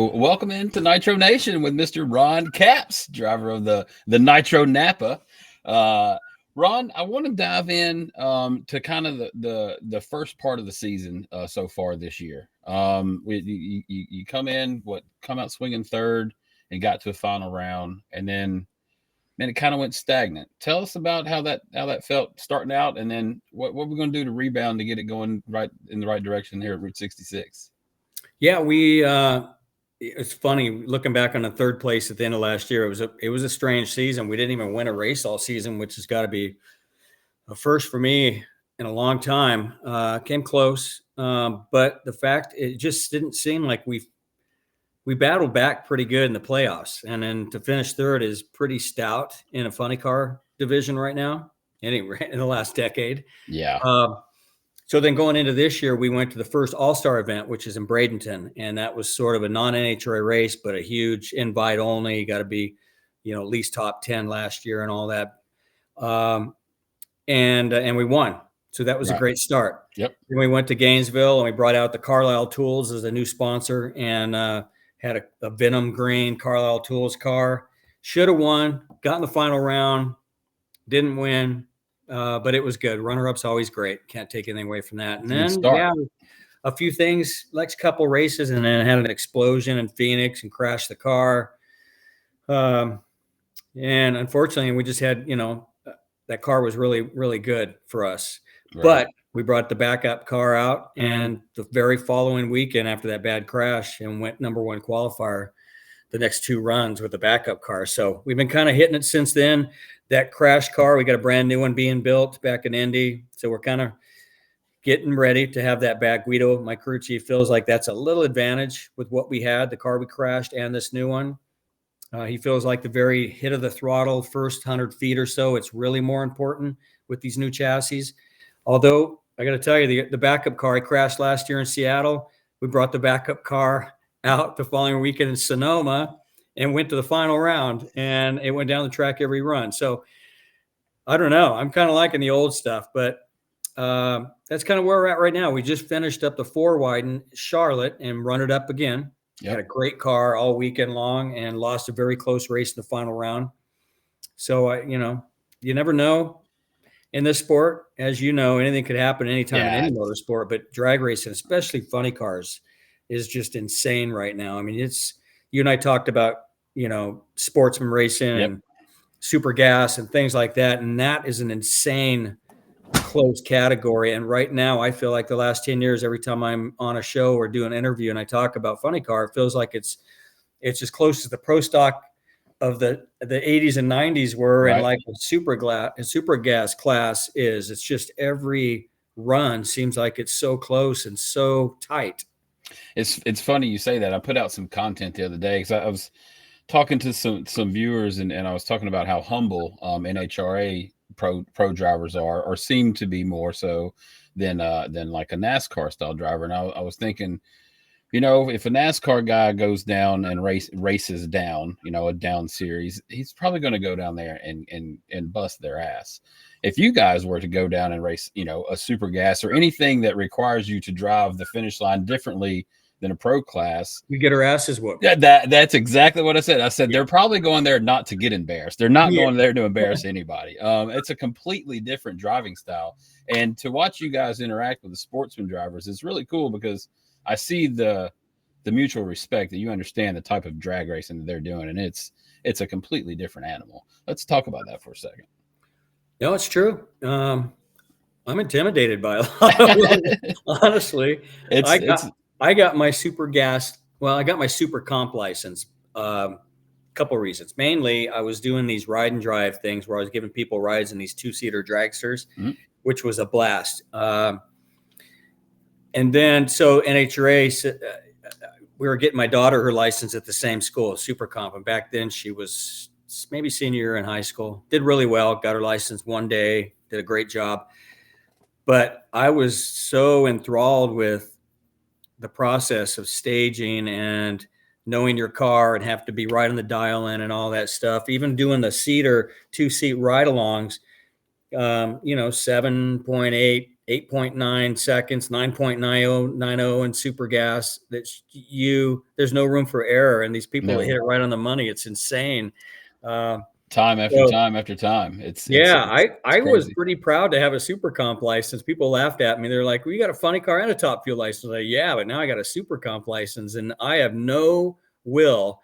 So welcome into Nitro Nation with Mr. Ron Capps, driver of the Nitro Napa. Ron, I want to dive in to kind of the first part of the season so far this year. You come out swinging third and got to a final round, and then it kind of went stagnant. Tell us about how that felt starting out, and then what we're going to do to rebound to get it going right in the right direction here at Route 66. Yeah, it's funny looking back on the third place at the end of last year. It was a strange season. We didn't even win a race all season, which has got to be a first for me in a long time. Came close, but the fact it just didn't seem like we battled back pretty good in the playoffs, and then to finish third is pretty stout in a funny car division right now. Anyway, in the last decade, yeah. So then going into this year, we went to the first All-Star event, which is in Bradenton. And that was sort of a non-NHRA race, but a huge invite only. You got to be, at least top 10 last year and all that. And we won. So that was a great start. Yep. Then we went to Gainesville and we brought out the Carlisle Tools as a new sponsor and had a Venom green Carlisle Tools car. Should have won, got in the final round, didn't win. But it was good. Runner-up's always great. Can't take anything away from that. And then, a few things, like a couple races, and then had an explosion in Phoenix and crashed the car. And unfortunately, we just had, that car was really, really good for us. Right. But we brought the backup car out, and the very following weekend after that bad crash, and went number one qualifier the next two runs with the backup car. So we've been kind of hitting it since then. That crash car, we got a brand new one being built back in Indy. So we're kind of getting ready to have that back. Guido, my crew chief, feels like that's a little advantage with what we had, the car we crashed and this new one. He feels like the very hit of the throttle, first 100 feet or so, it's really more important with these new chassis. Although I got to tell you, the backup car, I crashed last year in Seattle. We brought the backup car out the following weekend in Sonoma and went to the final round, and it went down the track every run. So I don't know. I'm kind of liking the old stuff, but that's kind of where we're at right now. We just finished up the 4 wide in Charlotte and run it up again. Yep. Had a great car all weekend long and lost a very close race in the final round. So, you never know in this sport. As you know, anything could happen anytime in any motorsport, but drag racing, especially funny cars, is just insane right now. I mean, you and I talked about, sportsman racing and super gas and things like that. And that is an insane close category. And right now I feel like the last 10 years, every time I'm on a show or do an interview and I talk about funny car, it feels like it's as close as the pro stock of the 80s and 90s were. Right. And like a super gas class is. It's just every run seems like it's so close and so tight. It's funny you say that. I put out some content the other day because I was talking to some viewers and I was talking about how humble NHRA pro drivers are, or seem to be more so than like a NASCAR style driver. And I was thinking, if a NASCAR guy goes down and races down, a down series, he's probably going to go down there and bust their ass. If you guys were to go down and race, a super gas or anything that requires you to drive the finish line differently than a pro class, we get our asses whooped. That's exactly what I said. I said they're probably going there not to get embarrassed. They're not going there to embarrass anybody. It's a completely different driving style, and to watch you guys interact with the sportsman drivers is really cool because I see the mutual respect that you understand the type of drag racing that they're doing, and it's a completely different animal. Let's talk about that for a second. No, it's true. I'm intimidated by a lot of it, honestly. I got my super gas. Well, I got my super comp license. Couple of reasons. Mainly, I was doing these ride and drive things where I was giving people rides in these 2-seater dragsters, which was a blast. And then, so NHRA, we were getting my daughter her license at the same school, super comp. And back then, she was maybe senior year in high school. Did really well. Got her license one day. Did a great job. But I was so enthralled with the process of staging and knowing your car and have to be right on the dial in and all that stuff. Even doing the 2-seat ride-alongs, 7.8, 8.9 seconds, 9.9090 in super gas. There's no room for error, and these people that hit it right on the money, it's insane. Time after time after time. It's I was crazy. pretty proud to have a super comp license. People laughed at me. They're like, "Well, you got a funny car and a top fuel license." I'm like, yeah, but now I got a super comp license, and I have no will.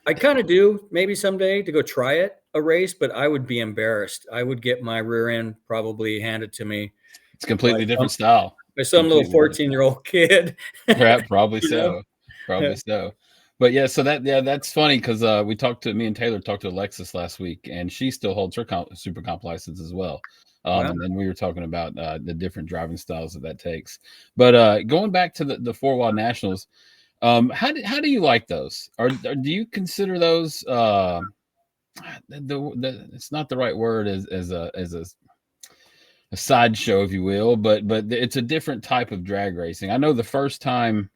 I kind of do maybe someday to go try a race, but I would be embarrassed. I would get my rear end probably handed to me It's by completely different style. some little Completely different. 14-year-old kid. Probably You know? so. Probably so. But yeah, so that's funny because me and Taylor talked to Alexis last week, and she still holds her super comp license as well. Wow. And then we were talking about the different driving styles that takes. But going back to the 4 Wild Nationals, how do you like those? Or do you consider those it's not the right word as a sideshow, if you will, but it's a different type of drag racing. I know the first time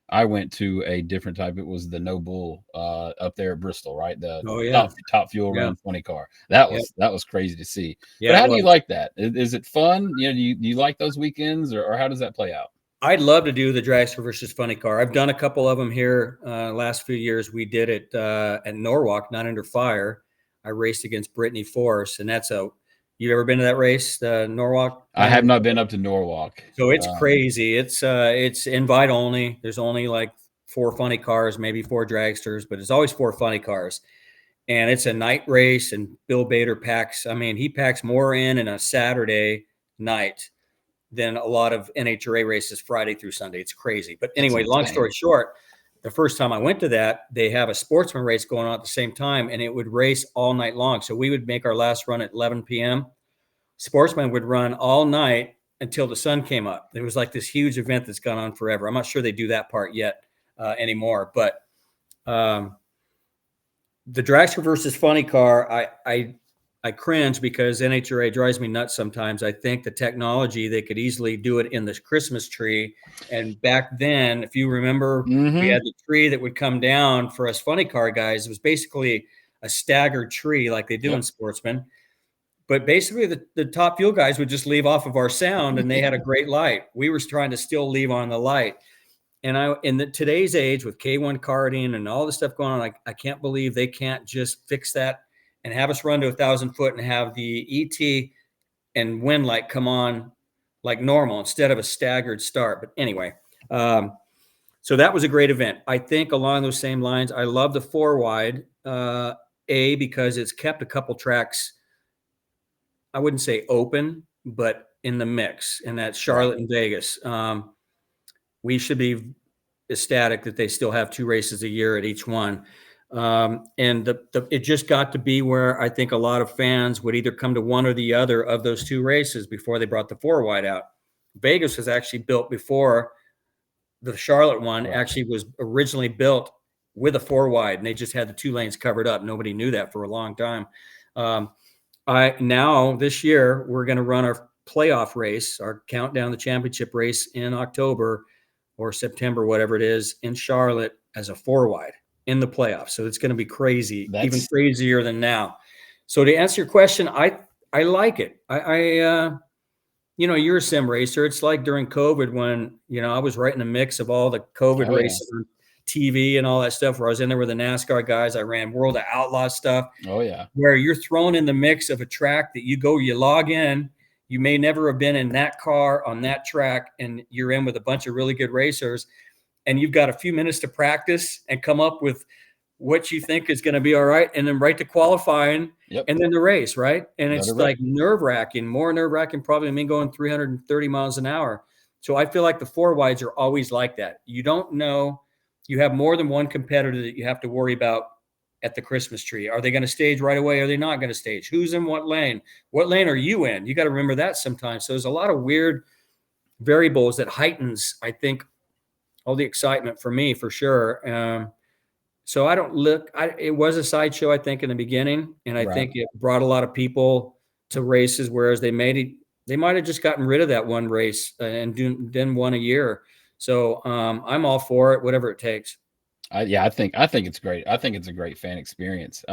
I went to a different type, it was the No Bull up there at Bristol, right? The Oh yeah. top fuel Yeah. run 20 car. That Yeah. was crazy to see. But Yeah, it how do you was. like that? Is it fun? Do you like those weekends, or how does that play out? I'd love to do the dragster versus funny car. I've done a couple of them here last few years. We did it at Norwalk, Not Under Fire. I raced against Brittany Force, and you ever been to that race, the Norwalk? I Not have Under not Fire? been up to Norwalk. So it's crazy. It's invite only. There's only like 4 funny cars, maybe 4 dragsters, but it's always 4 funny cars. And it's a night race, and Bill Bader he packs more in a Saturday night than a lot of NHRA races Friday through Sunday. It's crazy. But That's anyway, long insane. story short, the first time I went to that, they have a sportsman race going on at the same time, and it would race all night long. So we would make our last run at 11 p.m. Sportsman would run all night until the sun came up. It was like this huge event that's gone on forever. I'm not sure they do that part yet anymore, but the dragster versus funny car, I cringe because NHRA drives me nuts sometimes. I think the technology, they could easily do it in the Christmas tree. And back then, if you remember, we had the tree that would come down for us funny car guys. It was basically a staggered tree like they do in Sportsman. But basically, the top fuel guys would just leave off of our sound, and they had a great light. We were trying to still leave on the light. And today's age with K1 karting and all the stuff going on, I can't believe they can't just fix that and have us run to 1,000 foot and have the ET and wind light come on like normal instead of a staggered start. But anyway, so that was a great event. I think along those same lines, I love the 4 wide because it's kept a couple tracks, I wouldn't say open, but in the mix, and that's Charlotte and Vegas. We should be ecstatic that they still have 2 races a year at each one. And it just got to be where I think a lot of fans would either come to one or the other of those 2 races before they brought the 4 wide out. Vegas was actually built before the Charlotte one actually was originally built with a 4 wide, and they just had the 2 lanes covered up. Nobody knew that for a long time. Now this year, we're going to run our playoff race, our countdown the championship race in October or September, whatever it is, in Charlotte as a 4 wide in the playoffs. So it's going to be crazy, even crazier than now. So to answer your question, I like it. You're a sim racer. It's like during COVID when, I was right in the mix of all the COVID races on TV and all that stuff, where I was in there with the NASCAR guys. I ran World of Outlaw stuff. Oh yeah. Where you're thrown in the mix of a track that you log in, you may never have been in that car on that track, and you're in with a bunch of really good racers, and you've got a few minutes to practice and come up with what you think is going to be all right, and then right to qualifying, and then the race, right? And it's like nerve-wracking, more nerve-wracking probably than me going 330 miles an hour. So I feel like the 4 wides are always like that. You don't know. You have more than one competitor that you have to worry about at the Christmas tree. Are they going to stage right away? Are they not going to stage? Who's in what lane? What lane are you in? You got to remember that sometimes. So there's a lot of weird variables that heightens, I think, all the excitement for me, for sure. So it was a sideshow, I think, in the beginning. And I think it brought a lot of people to races, whereas they might have just gotten rid of that one race and then won a year. So I'm all for it, whatever it takes. I think it's great. I think it's a great fan experience.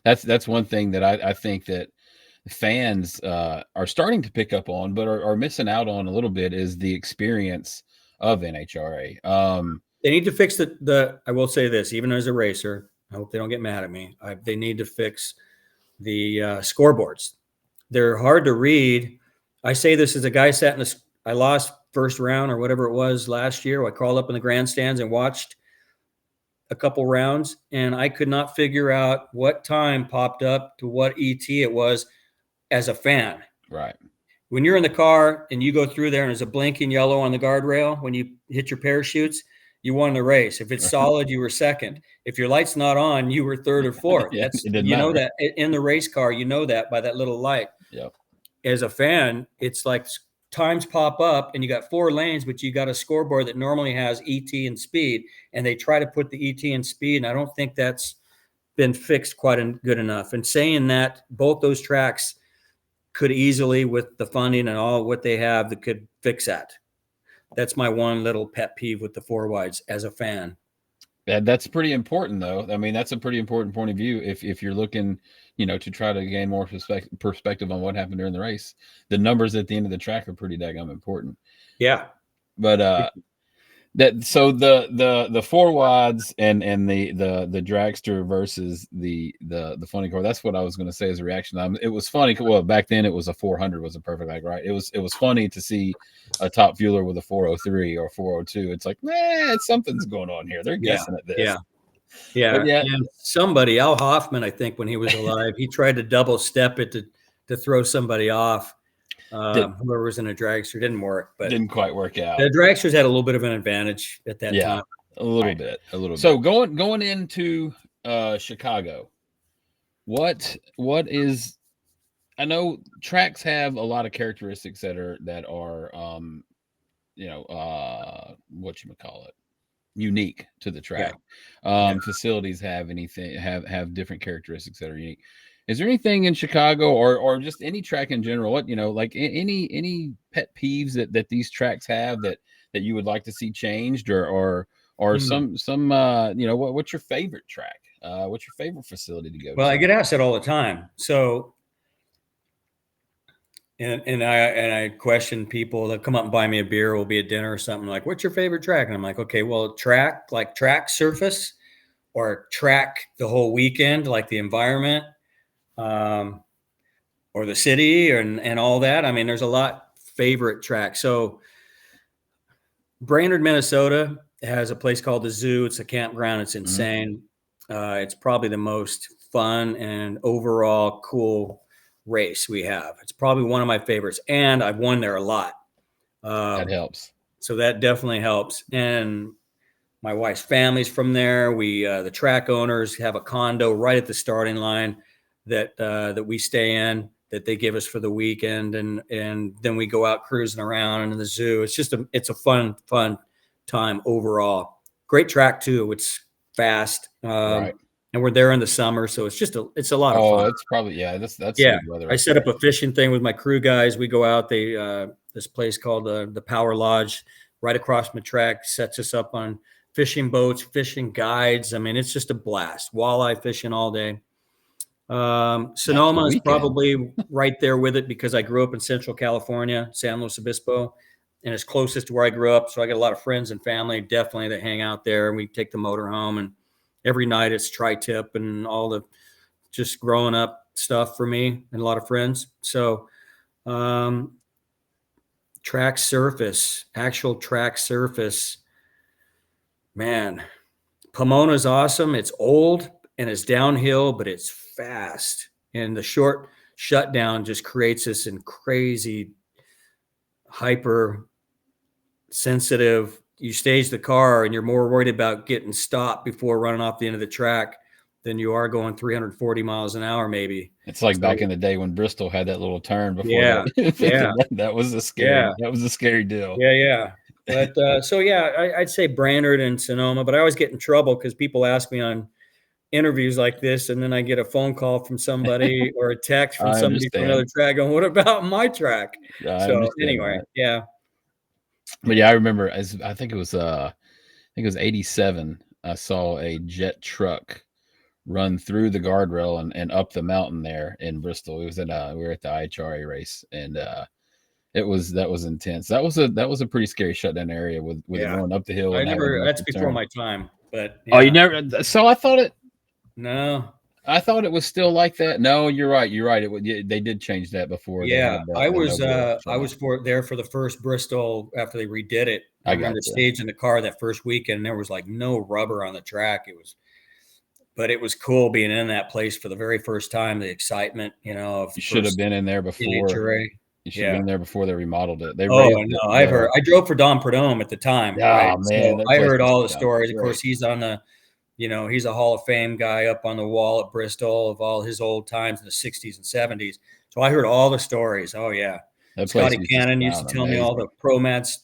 That's one thing that I think that fans are starting to pick up on, but are missing out on a little bit, is the experience of NHRA. They need to fix the. I will say this, even as a racer, I hope they don't get mad at me. They need to fix the scoreboards. They're hard to read. I say this as a guy sat in the. I lost first round or whatever it was last year. I crawled up in the grandstands and watched a couple rounds, and I could not figure out what time popped up to what ET it was as a fan. Right. When you're in the car and you go through there and there's a blinking yellow on the guardrail when you hit your parachutes, you won the race. If it's solid, you were second. If your light's not on, you were third or fourth. Yeah, That's, it didn't you know, matter. that in the race car, you know that by that little light. Yep. As a fan, it's like times pop up and you got 4 lanes, but you got a scoreboard that normally has ET and speed, and they try to put the ET and speed, and I don't think that's been fixed quite good enough. And saying that both those tracks could easily, with the funding and all what they have, that could fix that. That's my one little pet peeve with the 4 wides as a fan. That's pretty important, though. I mean, that's a pretty important point of view. If you're looking, to try to gain more perspective on what happened during the race, the numbers at the end of the track are pretty daggum important. Yeah. But the 4 wides and the dragster versus the funny car. That's what I was going to say as a reaction. It was funny. Well, back then it was a 400 was a perfect, like, right. It was funny to see a top fueler with a 403 or 402. It's like, man, something's going on here. They're guessing at this. Yeah. Yeah. And somebody, Al Hoffman, I think when he was alive, he tried to double step it to throw somebody off. Whoever was in a dragster, didn't work, but didn't quite work out. The dragsters had a little bit of an advantage at that time. A little bit. So going into Chicago, what is, I know tracks have a lot of characteristics that are whatchamacallit, unique to the track. Facilities have different characteristics that are unique. Is there anything in Chicago or just any track in general, like any pet peeves that these tracks have that you would like to see changed, or some what's your favorite track? What's your favorite facility to go to? Well, I get asked that all the time. So, and I question people that come up and buy me a beer, we'll be at dinner or something, like, what's your favorite track? And I'm like, okay, well, track surface, or track the whole weekend, like the environment, or the city, and all that. I mean, there's a lot favorite tracks. So Brainerd, Minnesota has a place called the Zoo. It's a campground. It's insane. It's probably the most fun and overall cool race we have. It's probably one of my favorites, and I've won there a lot. That helps. So that definitely helps. And my wife's family's from there. We the track owners have a condo right at the starting line that we stay in, that they give us for the weekend, and then we go out cruising around in the zoo. It's a fun time overall. Great track too. It's fast, right. And we're there in the summer, so it's a lot of fun. It's probably that's yeah. good weather. I set up a fishing thing with my crew guys. We go out. They this place called the Power Lodge right across from the track sets us up on fishing boats, fishing guides. I mean, it's just a blast. Walleye fishing all day. Sonoma is probably right there with it because I grew up in Central California, San Luis Obispo, and it's closest to where I grew up. So I got a lot of friends and family definitely that hang out there, and we take the motor home, and every night it's tri-tip and all the just growing up stuff for me and a lot of friends. So, actual track surface, man, Pomona is awesome. It's old and it's downhill, but it's fast. And the short shutdown just creates this crazy, hyper sensitive. You stage the car and you're more worried about getting stopped before running off the end of the track than you are going 340 miles an hour, maybe. It's like back in the day when Bristol had that little turn before. That was a scary deal. Yeah. But I'd say Brainerd and Sonoma, but I always get in trouble because people ask me on interviews like this, and then I get a phone call from somebody or a text from somebody from another track going, what about my track? So anyway, yeah. But yeah, I remember I think it was 87. I saw a jet truck run through the guardrail and up the mountain there in Bristol. It was at we were at the IHRA race, and that was intense. That was a pretty scary shutdown area with it Yeah. going up the hill I and having never, to make that's the before turn. my time, but Oh, you yeah. never? So No. I thought it was still like that. No, you're right. You're right. They did change that before they Yeah. had the no wheel I shutdown. was there for the first Bristol after they redid it. I I remember gotcha. staging the car that first weekend. And there was like no rubber on the track. But it was cool being in that place for the very first time. The excitement, of You should have first been in there before. NHRA. You should have Yeah. been there before they remodeled it. They Oh, raised no, I've heard. the I drove for Don Perdome at the time, right? oh man, So that I place heard was all the sounds stories. Of great. course, he's a Hall of Fame guy up on the wall at Bristol of all his old times in the 60s and 70s. So I heard all the stories. Oh, yeah. That place Scotty used to Cannon used to sound tell me all the amazing.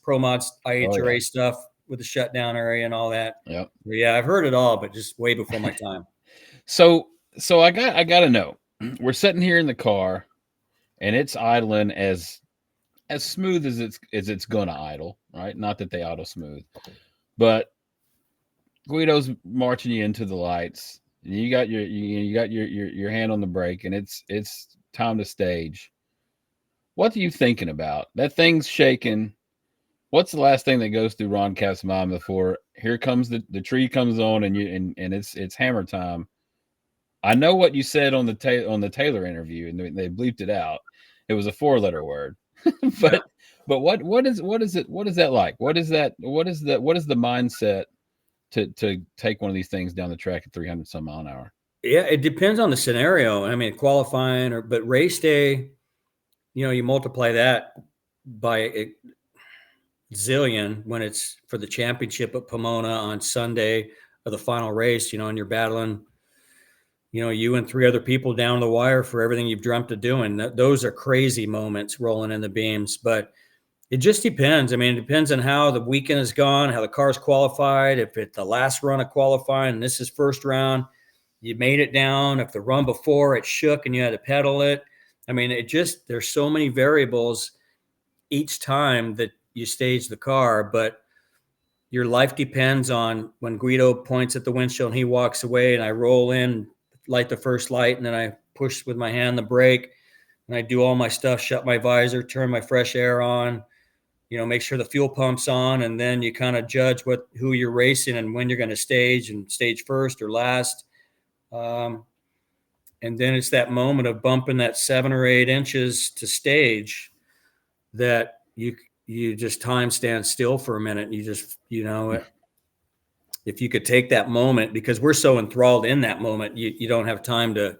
pro mods Oh yeah. IHRA stuff with the shutdown area and all that. Yep. But yeah, I've heard it all, but just way before my time. So I gotta know. We're sitting here in the car and it's idling as smooth as it's gonna idle, right? Not that they idle smooth, but Guido's marching you into the lights. And you got you got your hand on the brake, and it's time to stage. What are you thinking about? That thing's shaking. What's the last thing that goes through Ron Capp's mind before here comes the tree comes on and it's hammer time? I know what you said on the Taylor interview, and they bleeped it out. It was a 4-letter word, Yeah. but what is that like? What is the mindset to take one of these things down the track at 300 some mile an hour? Yeah, it depends on the scenario. I mean, qualifying but race day, you multiply that by a zillion when it's for the championship at Pomona on Sunday of the final race, and you're battling, you and three other people down the wire for everything you've dreamt of doing. Those are crazy moments rolling in the beams, but it just depends. I mean, it depends on how the weekend has gone, how the car's qualified. If it's the last run of qualifying and this is first round, you made it down. If the run before it shook and you had to pedal it. I mean, there's so many variables each time that you stage the car, but your life depends on when Guido points at the windshield and he walks away and I roll in, light the first light, and then I push with my hand the brake and I do all my stuff, shut my visor, turn my fresh air on, make sure the fuel pump's on, and then you kind of judge who you're racing and when you're going to stage and stage first or last. Um, and then it's that moment of bumping that 7 or 8 inches to stage that you just time stands still for a minute. And you just, if you could take that moment, because we're so enthralled in that moment, you don't have time to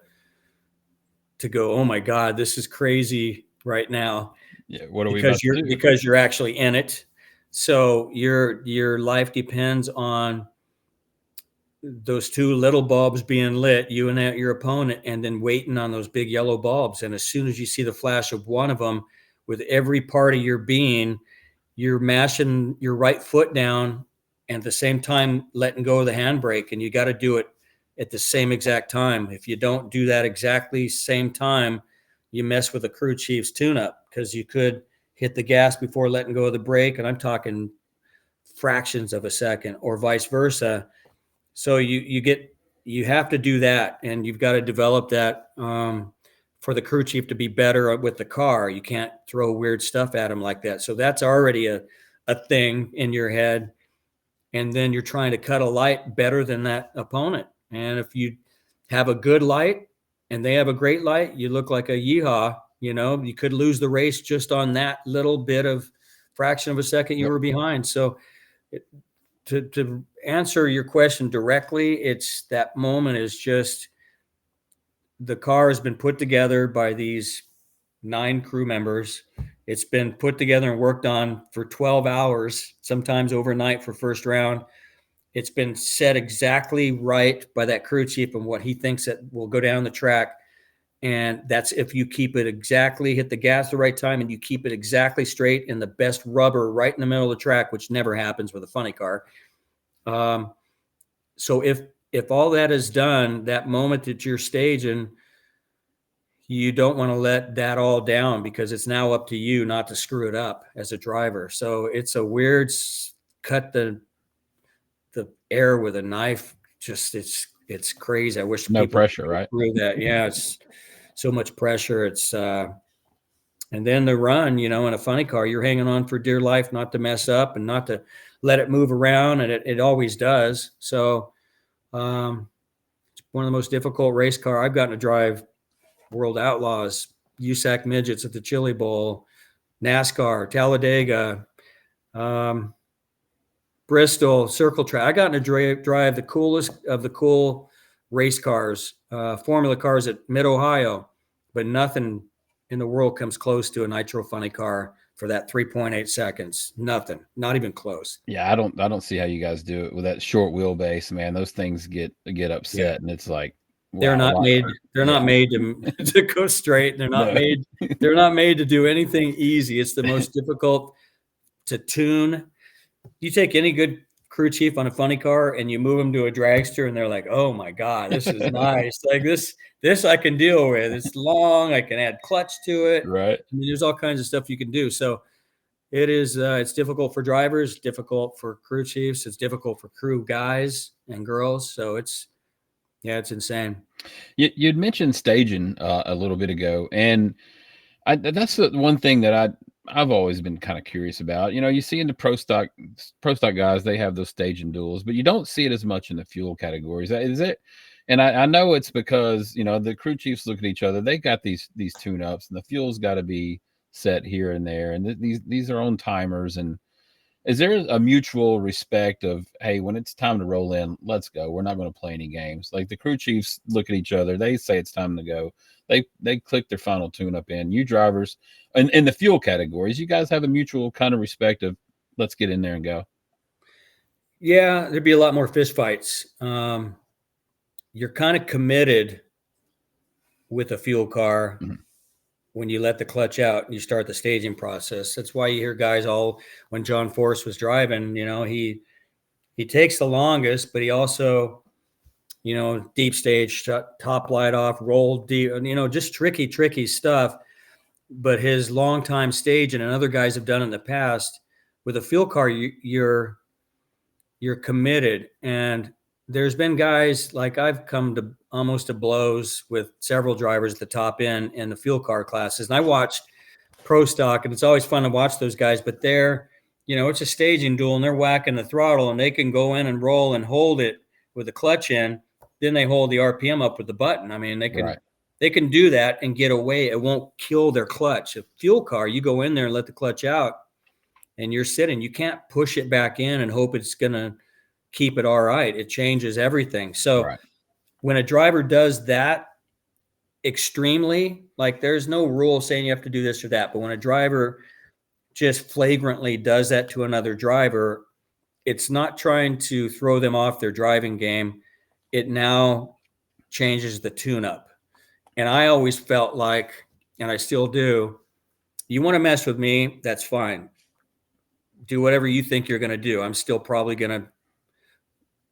go, oh my God, this is crazy right now, Yeah, what are we because about to do? you're actually in it. So your life depends on those two little bulbs being lit, you and your opponent, and then waiting on those big yellow bulbs. And as soon as you see the flash of one of them, with every part of your being, you're mashing your right foot down and at the same time letting go of the handbrake. And you got to do it at the same exact time. If you don't do that exactly same time, you mess with the crew chief's tune-up, because you could hit the gas before letting go of the brake. And I'm talking fractions of a second, or vice versa. So you have to do that, and you've got to develop that for the crew chief to be better with the car. You can't throw weird stuff at him like that. So that's already a thing in your head, and then you're trying to cut a light better than that opponent. And if you have a good light and they have a great light, you look like a yeehaw. You could lose the race just on that little bit of fraction of a second you Yep. were behind. So to answer your question directly, it's that moment is just the car has been put together by these 9 crew members. It's been put together and worked on for 12 hours, sometimes overnight for first round. It's been set exactly right by that crew chief and what he thinks that will go down the track. And that's if you keep it exactly, hit the gas the right time, and you keep it exactly straight in the best rubber right in the middle of the track, which never happens with a funny car. So if all that is done, that moment that you're staging, you don't want to let that all down, because it's now up to you not to screw it up as a driver. So it's a weird cut the air with a knife. Just it's it's crazy. I wish No people pressure, could right? through that. Yeah, it's so much pressure. It's and then the run, in a funny car, you're hanging on for dear life, not to mess up and not to let it move around, and it always does. So it's one of the most difficult race car I've gotten to drive. World Outlaws, USAC Midgets at the Chili Bowl, NASCAR, Talladega, um, Bristol, Circle Track. I got to drive the coolest of the cool race cars, formula cars at Mid Ohio, but nothing in the world comes close to a nitro funny car for that 3.8 seconds. Nothing, not even close. Yeah, I don't see how you guys do it with that short wheelbase, man. Those things get upset, and it's like, They're wow, not made. They're yeah, not made to go straight. They're not no, made. They're not made to do anything easy. It's the most difficult to tune. You take any good crew chief on a funny car and you move them to a dragster, and they're like, "Oh my god, this is nice! Like this I can deal with. It's long. I can add clutch to it. right? I mean, there's all kinds of stuff you can do. So it is. It's difficult for drivers. Difficult for crew chiefs. It's difficult for crew guys and girls. So it's insane. You'd mentioned staging a little bit ago, and that's the one thing that I've always been kind of curious about. You see in the pro stock guys, they have those staging duels, but you don't see it as much in the fuel categories. Is it? And I know it's because the crew chiefs look at each other. They got these tune ups, and the fuel's got to be set here and there, and these are on timers. And is there a mutual respect of, hey, when it's time to roll in, let's go. We're not going to play any games. Like the crew chiefs look at each other. They say it's time to go. They click their final tune up in. You drivers, and in the fuel categories, you guys have a mutual kind of respect of, let's get in there and go. Yeah, there'd be a lot more fist fights. You're kind of committed with a fuel car when you let the clutch out and you start the staging process. That's why you hear guys when John Force was driving, he takes the longest, but he also, deep stage, top light off, roll deep, just tricky stuff. But his long time staging, and other guys have done in the past with a fuel car, you're committed. And there's been guys, like I've come to almost to blows with several drivers at the top end in the fuel car classes. And I watched pro stock, and it's always fun to watch those guys, but it's a staging duel, and they're whacking the throttle, and they can go in and roll and hold it with the clutch in. Then they hold the RPM up with the button. I mean, they can do that and get away. It won't kill their clutch. A fuel car, you go in there and let the clutch out, and you're sitting. You can't push it back in and hope it's going to keep it all right. It changes everything. So when a driver does that extremely, like there's no rule saying you have to do this or that, but when a driver just flagrantly does that to another driver, it's not trying to throw them off their driving game. It now changes the tune-up. And I always felt like, and I still do, you want to mess with me, that's fine. Do whatever you think you're going to do. I'm still probably going to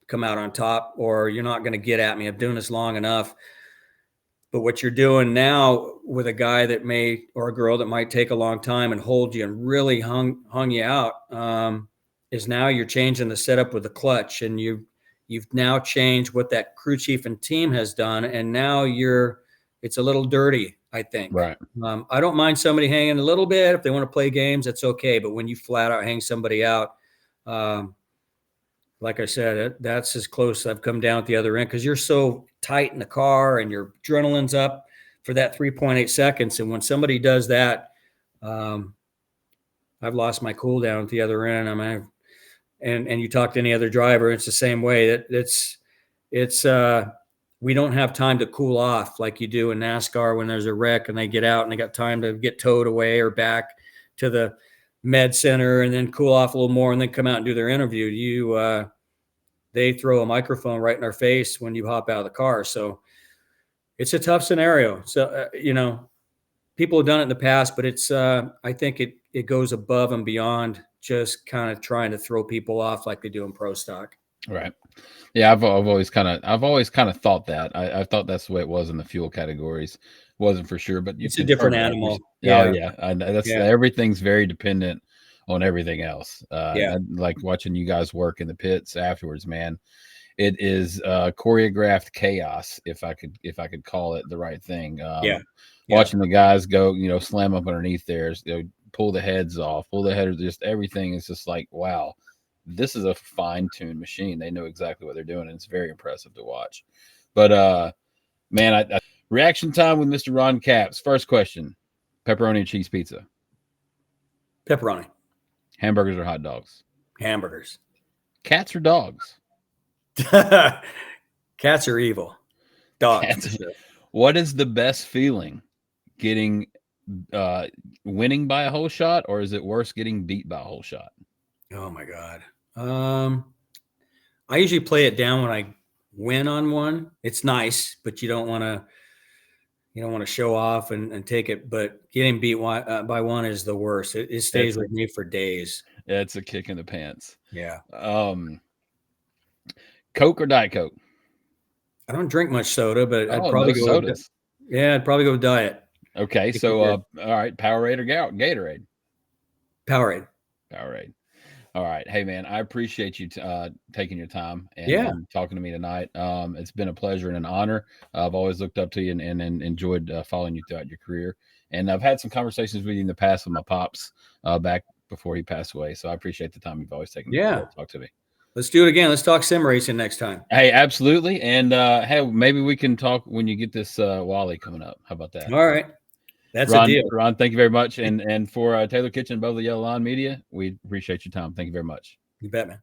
come out on top, or you're not going to get at me. I'm doing this long enough. But what you're doing now with a guy that or a girl that might take a long time and hold you and really hung you out, is now you're changing the setup with the clutch, and you've now changed what that crew chief and team has done, and now it's a little dirty, I think. Right. I don't mind somebody hanging a little bit if they want to play games. That's okay. But when you flat out hang somebody out, like I said, that's as close I've come down at the other end, because you're so tight in the car and your adrenaline's up for that 3.8 seconds. And when somebody does that, I've lost my cool down at the other end. I mean, and you talk to any other driver, it's the same way. We don't have time to cool off like you do in NASCAR when there's a wreck and they get out and they got time to get towed away or back to the med center and then cool off a little more and then come out and do their interview. They throw a microphone right in our face when you hop out of the car. So it's a tough scenario. So, people have done it in the past, but I think it goes above and beyond just kind of trying to throw people off like they do in pro stock. Right. Yeah. I've always kind of thought that. I thought that's the way it was in the fuel categories. Wasn't for sure, but it's a different animal. Yeah. Oh, yeah. Everything's very dependent on everything else. Like watching you guys work in the pits afterwards, man. it is choreographed chaos, if I could call it the right thing. Yeah. Watching the guys go, slam up underneath there, pull the heads off, pull the headers, just everything is just like, wow, this is a fine-tuned machine. They know exactly what they're doing, and it's very impressive to watch. But man, reaction time with Mr. Ron Capps. First question: pepperoni and cheese pizza, Pepperoni. hamburgers or hot dogs, Hamburgers. cats or dogs? Cats are evil. Dogs. Cats. What is the best feeling? Getting winning by a whole shot, or is it worse getting beat by a whole shot? Oh my God. I usually play it down when I win on one. It's nice, but you don't want to show off and take it. But getting beat by one is the worst. It stays with me for days. Yeah, it's a kick in the pants. Yeah. Coke or Diet Coke? I don't drink much soda, but I'd Oh, probably no go sodas. I'd probably go with Diet. Okay, so all right, Powerade or Gatorade? Powerade. Powerade. All right. Hey, man, I appreciate you taking your time and talking to me tonight. It's been a pleasure and an honor. I've always looked up to you and enjoyed following you throughout your career. And I've had some conversations with you in the past with my pops back before he passed away. So I appreciate the time you've always taken to talk to me. Let's do it again. Let's talk sim racing next time. Hey, absolutely. And hey, maybe we can talk when you get this Wally coming up. How about that? All right. That's Ron, a deal. Ron, thank you very much. And for Taylor Kitchen, above the Yellow Line Media, we appreciate your time. Thank you very much. You bet, man.